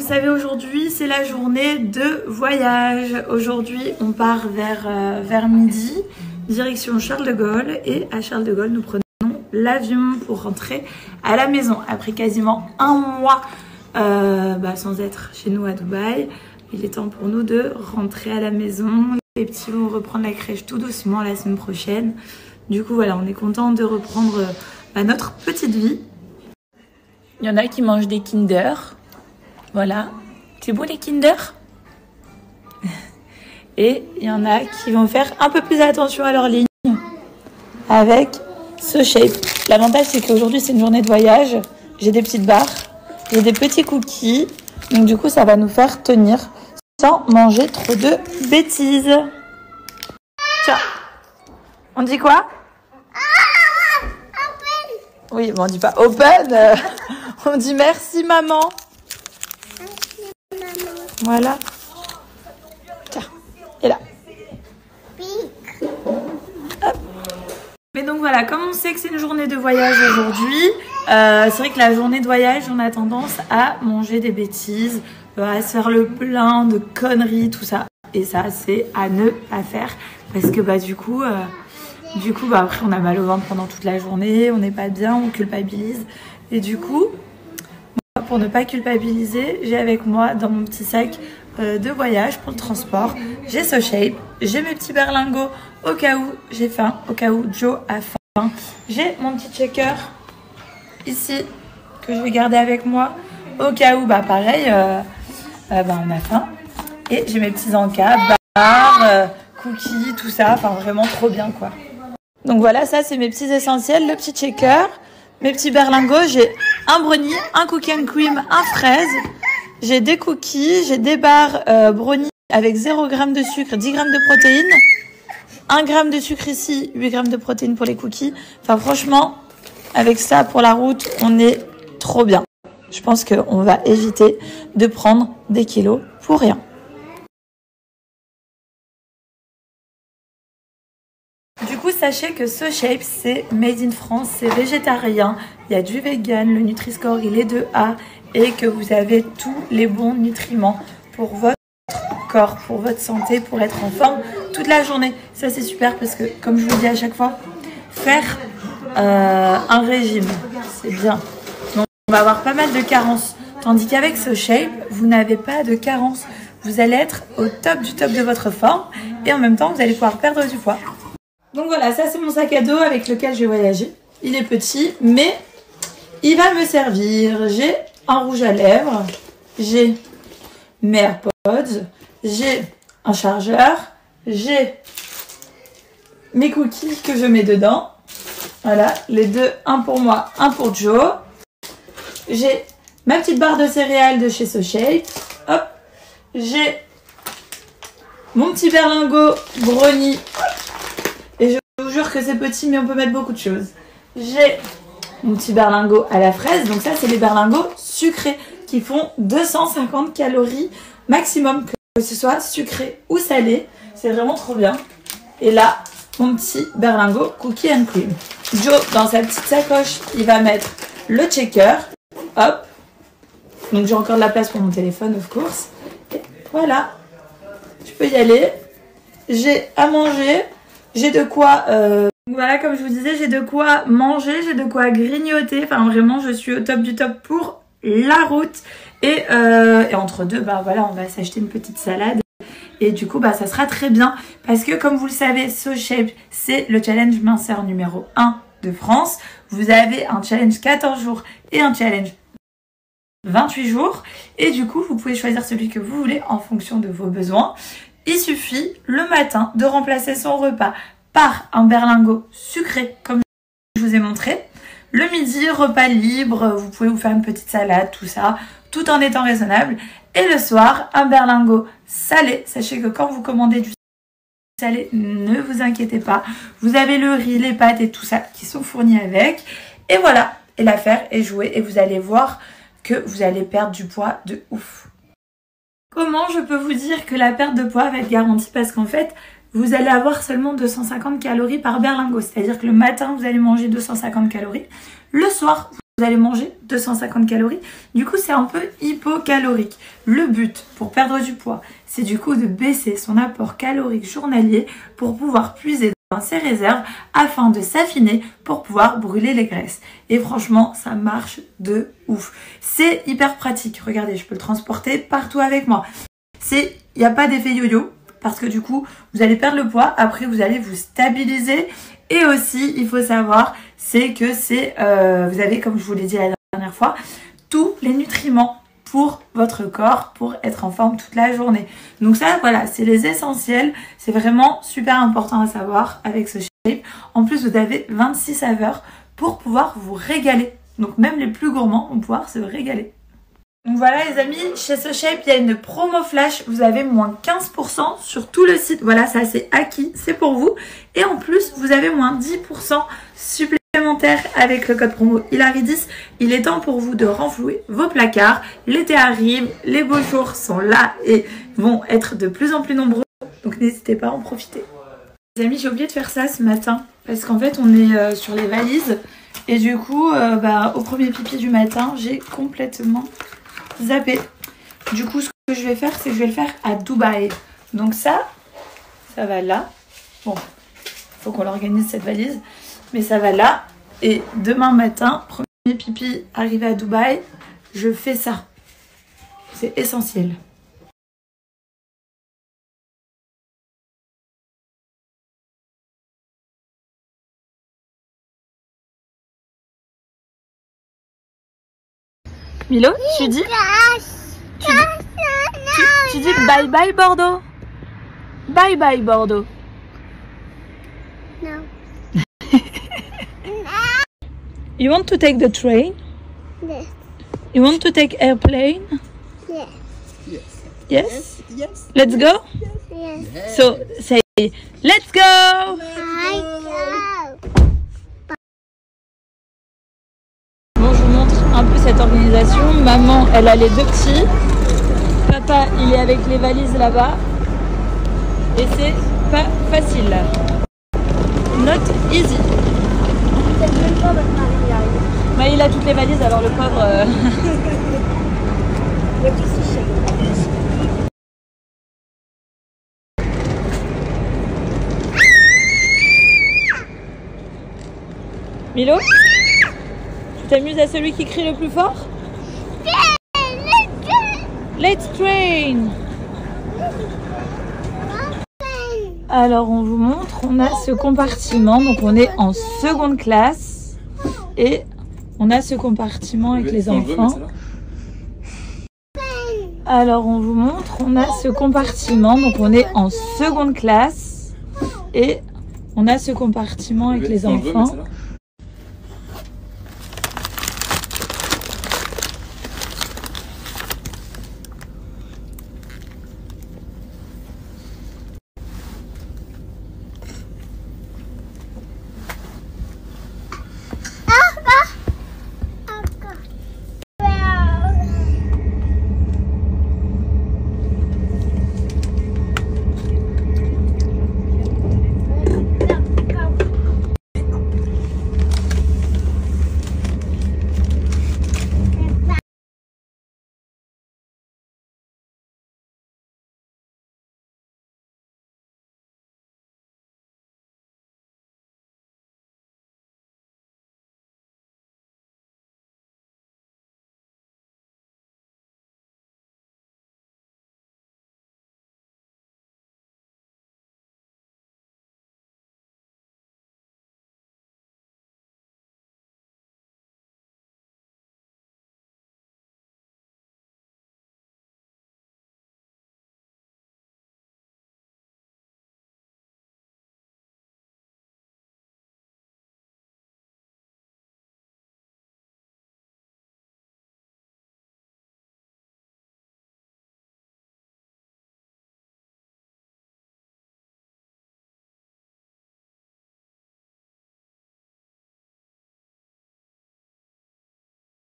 le savez, aujourd'hui c'est la journée de voyage. Aujourd'hui on part vers midi, direction Charles de Gaulle. Et à Charles de Gaulle nous prenons l'avion pour rentrer à la maison. Après quasiment un mois sans être chez nous à Dubaï, il est temps pour nous de rentrer à la maison. Les petits vont reprendre la crèche tout doucement la semaine prochaine. Du coup voilà, on est content de reprendre notre petite vie. Il y en a qui mangent des Kinder. Voilà. C'est beau les Kinder. Et il y en a qui vont faire un peu plus attention à leur ligne avec ce shape. L'avantage c'est qu'aujourd'hui c'est une journée de voyage. J'ai des petites barres, j'ai des petits cookies. Donc du coup ça va nous faire tenir sans manger trop de bêtises. Tiens. On dit quoi? Oui, mais on dit pas open. On dit merci maman. Merci maman. Voilà. Tiens, et là. Hop. Mais donc voilà, comme on sait que c'est une journée de voyage aujourd'hui, c'est vrai que la journée de voyage, on a tendance à manger des bêtises, à se faire le plein de conneries, tout ça. Et ça, c'est à ne pas faire. Parce que du coup, après on a mal au ventre pendant toute la journée, on n'est pas bien, on culpabilise. Et du coup, moi, pour ne pas culpabiliser, j'ai avec moi dans mon petit sac de voyage pour le transport, j'ai ce shape, j'ai mes petits berlingots au cas où j'ai faim, au cas où Joe a faim. J'ai mon petit checker ici que je vais garder avec moi au cas où, pareil, on a faim. Et j'ai mes petits encas, barres, cookies, tout ça, enfin vraiment trop bien quoi. Donc voilà, ça c'est mes petits essentiels, le petit shaker, mes petits berlingots, j'ai un brownie, un cookie and cream, un fraise, j'ai des cookies, j'ai des barres brownie avec 0 g de sucre, 10 g de protéines, 1 g de sucre ici, 8 g de protéines pour les cookies. Enfin franchement, avec ça pour la route, on est trop bien. Je pense qu'on va éviter de prendre des kilos pour rien. Du coup, sachez que ce shape, c'est made in France, c'est végétarien, il y a du vegan, le Nutri-Score il est de A et que vous avez tous les bons nutriments pour votre corps, pour votre santé, pour être en forme toute la journée. Ça c'est super parce que, comme je vous dis à chaque fois, faire un régime, c'est bien. Donc on va avoir pas mal de carences, tandis qu'avec ce shape, vous n'avez pas de carences. Vous allez être au top du top de votre forme et en même temps, vous allez pouvoir perdre du poids. Donc voilà, ça c'est mon sac à dos avec lequel je vais voyager. Il est petit, mais il va me servir. J'ai un rouge à lèvres, j'ai mes AirPods, j'ai un chargeur, j'ai mes cookies que je mets dedans. Voilà, les deux, un pour moi, un pour Joe. J'ai ma petite barre de céréales de chez So Shape. Hop, j'ai mon petit berlingot brownie. Et je vous jure que c'est petit, mais on peut mettre beaucoup de choses. J'ai mon petit berlingot à la fraise. Donc ça, c'est les berlingots sucrés qui font 250 calories maximum, que ce soit sucré ou salé. C'est vraiment trop bien. Et là, mon petit berlingot cookie and cream. Joe, dans sa petite sacoche, il va mettre le checker. Hop. Donc j'ai encore de la place pour mon téléphone, of course. Et voilà. Je peux y aller. J'ai à manger. J'ai de quoi, voilà, comme je vous disais, j'ai de quoi manger, j'ai de quoi grignoter. Enfin, vraiment, je suis au top du top pour la route. Et entre deux, voilà, on va s'acheter une petite salade. Et du coup, ça sera très bien. Parce que, comme vous le savez, So Shape, c'est le challenge minceur numéro 1 de France. Vous avez un challenge 14 jours et un challenge 28 jours. Et du coup, vous pouvez choisir celui que vous voulez en fonction de vos besoins. Il suffit le matin de remplacer son repas par un berlingot sucré, comme je vous ai montré. Le midi, repas libre, vous pouvez vous faire une petite salade, tout ça, tout en étant raisonnable. Et le soir, un berlingot salé. Sachez que quand vous commandez du salé, ne vous inquiétez pas. Vous avez le riz, les pâtes et tout ça qui sont fournis avec. Et voilà, et l'affaire est jouée. Et vous allez voir que vous allez perdre du poids de ouf. Comment je peux vous dire que la perte de poids va être garantie? Parce qu'en fait, vous allez avoir seulement 250 calories par berlingot. C'est-à-dire que le matin, vous allez manger 250 calories. Le soir, vous allez manger 250 calories. Du coup, c'est un peu hypocalorique. Le but pour perdre du poids, c'est du coup de baisser son apport calorique journalier pour pouvoir puiser dans ses réserves afin de s'affiner pour pouvoir brûler les graisses. Et franchement, ça marche de ouf. C'est hyper pratique. Regardez, je peux le transporter partout avec moi. Il n'y a pas d'effet yo-yo parce que du coup, vous allez perdre le poids. Après, vous allez vous stabiliser. Et aussi, il faut savoir, c'est que vous avez, comme je vous l'ai dit la dernière fois, tous les nutriments pour votre corps, pour être en forme toute la journée. Donc ça, voilà, c'est les essentiels. C'est vraiment super important à savoir avec ce shape. En plus, vous avez 26 saveurs pour pouvoir vous régaler. Donc même les plus gourmands vont pouvoir se régaler. Donc voilà les amis, chez ce shape, il y a une promo flash. Vous avez moins 15% sur tout le site. Voilà, ça c'est acquis, c'est pour vous. Et en plus, vous avez moins 10% supplémentaire avec le code promo Hilary10. Il est temps pour vous de renflouer vos placards. L'été arrive, les beaux jours sont là et vont être de plus en plus nombreux. Donc n'hésitez pas à en profiter. Les amis, j'ai oublié de faire ça ce matin parce qu'en fait, on est sur les valises. Et du coup, au premier pipi du matin, j'ai complètement zappé. Du coup, ce que je vais faire, c'est que je vais le faire à Dubaï. Donc ça va là. Bon, faut qu'on l'organise cette valise. Mais ça va là. Et demain matin, premier pipi arrivé à Dubaï, je fais ça. C'est essentiel. Milo, tu dis bye bye Bordeaux. Bye bye Bordeaux. No. You want to take the train? Yes. You want to take airplane? Yes. Yes? Yes. Let's go? Yes. So say let's go! I go. Bon, je vous montre un peu cette organisation. Maman, elle a les deux petits. Papa, il est avec les valises là-bas. Et c'est pas facile. Not easy. Mais il a toutes les valises, alors le pauvre... Milo, tu t'amuses à celui qui crie le plus fort? Let's train! Alors on vous montre, on a ce compartiment, donc on est en seconde classe et on a ce compartiment avec les enfants. Alors on vous montre, on a ce compartiment, donc on est en seconde classe et on a ce compartiment avec les enfants.